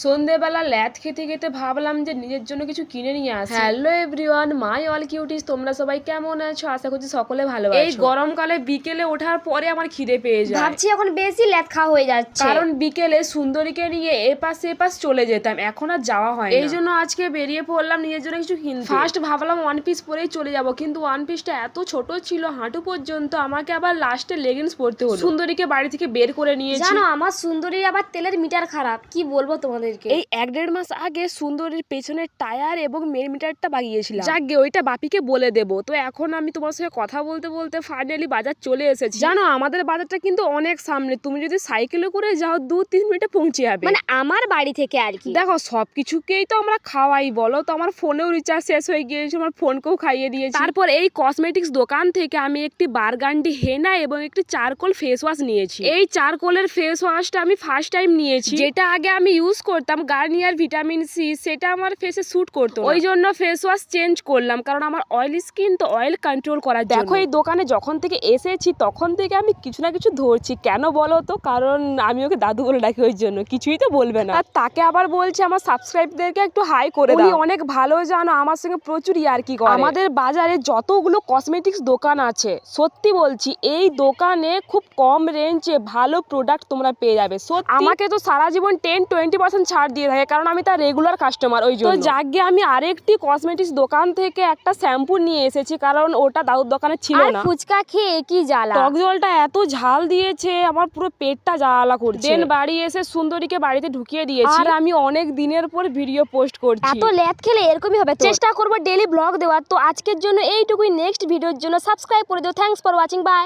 সন্ধ্যেবেলা ল্যাদ খেতে খেতে ভাবলাম যে নিজের জন্য কিছু কিনে নিয়ে আসি। Hello everyone, my all cuties, তোমরা সবাই কেমন আছো? আশা করছি সকলে ভালো আছো। এই গরমকালে বিকেলে ওঠার পরে আমার খিদে পেয়ে যায়। ভাবছি এখন বেশি ল্যাদ খাওয়া হয়ে যাচ্ছে, কারণ বিকেলে সুন্দরীকে নিয়ে এপাশ এপাশ চলে যেতাম, এখন আর যাওয়া হয় না। এই জন্য আজকে বেরিয়ে পড়লাম নিজের জন্য কিছু কিনতে। ফার্স্ট ভাবলাম ওয়ান পিস পরেই চলে যাব, কিন্তু ওয়ান পিসটা এত ছোট ছিল হাঁটু পর্যন্ত, আমাকে আবার লাস্টে লেগিংস পরতে হলো। সুন্দরীকে বাড়ি থেকে বের করে নিয়েছি। জানো আমার সুন্দরীর আবার তেলের মিটার খারাপ, কি বলবো তোমাদেরকে। এই 1-1.5 মাস আগে সুন্দরীর পেছনের টায়ার এবং মেন মিটারটা বাগিয়েছিলাম। যাকগে ওইটা বাপিকে বলে দেবো। তো এখন আমি তোমার সাথে কথা বলতে বলতে ফাইনালি বাজার চলে এসেছি। জানো আমাদের বাজারটা কিন্তু অনেক সামনে, তুমি যদি সাইকেলে করে যাও 2-3 মিনিটে পৌঁছে যাবে, মানে আমার বাড়ি থেকে আর কি। দেখো সবকিছুকেই তো আমরা খাওয়াই, বলো তো আমার ফোনেও রিচার্জ শেষ হয়ে গিয়েছে, আমার ফোনকেও খাইয়ে দিয়েছি। তারপর এই কসমেটিক্স দোকান থেকে আমি একটি বারগান্ডি হেনা এবং একটি চারকোল ফেস ওয়াশ নিয়েছি। এই চারকোলের ফেস ওয়াশটা আমি ফার্স্ট টাইম নিয়েছি। যেটা আগে আমি ইউজ করতাম গার্নিয়ার ভিটামিন সি, সেটা আমার ফেসে স্যুট করতো, ওই জন্য ফেস ওয়াশ চেঞ্জ করলাম, কারণ আমার অয়েলি স্কিন, তো অয়েল কন্ট্রোল করার জন্য। দেখো এই দোকানে যখন থেকে এসেছি তখন থেকে আমি কিছু না কিছু ধরছি, কেন বলো তো? কারণ আমি ওকে দাদু বলে ডাকি, ওই জন্য কিছুই তো বলবে না। আর তাকে আবার বলছে আমার সাবস্ক্রাইবদেরকে একটু হাই করে দাও। উনি অনেক ভালো জানো, আমার সঙ্গে প্রচুর ইয়ার্কি করে। আমাদের বাজারে যতগুলো কসমেটিক্স দোকান আছে, সত্যি বলছি এই দোকানে খুব কম রেঞ্জে ভালো প্রোডাক্ট তোমরা পেয়ে যাবে। সত্যি আমাকে তো সারা জীবন 10-20% ছাড় দিয়ে থাকে, কারণ আমি তার রেগুলার কাস্টমার, ওই জন্য। তো যাকে আমি আরেকটি কসমেটিক্স দোকান থেকে একটা শ্যাম্পু নিয়ে এসেছি, কারণ ওটা দাদুর দোকানে ছিল না। ফুচকা খেয়ে কি জ্বালা, টক জলটা এত ঝাল দিয়েছে আমার পুরো পেটটা জ্বালা করছে। দেন বাড়ি এসে সুন্দরীকে বাড়িতে ঢুকিয়ে দিয়েছি, আর আমি অনেক দিনের পর ভিডিও পোস্ট করছি। এত ল্যাদ খেলে এরকমই হবে। চেষ্টা করবো ডেইলি ব্লগ দেওয়ার। তো আজকের জন্য এইটুকুই, নেক্সট ভিডিওর জন্য সাবস্ক্রাইব করে দিও। Thanks for watching, by.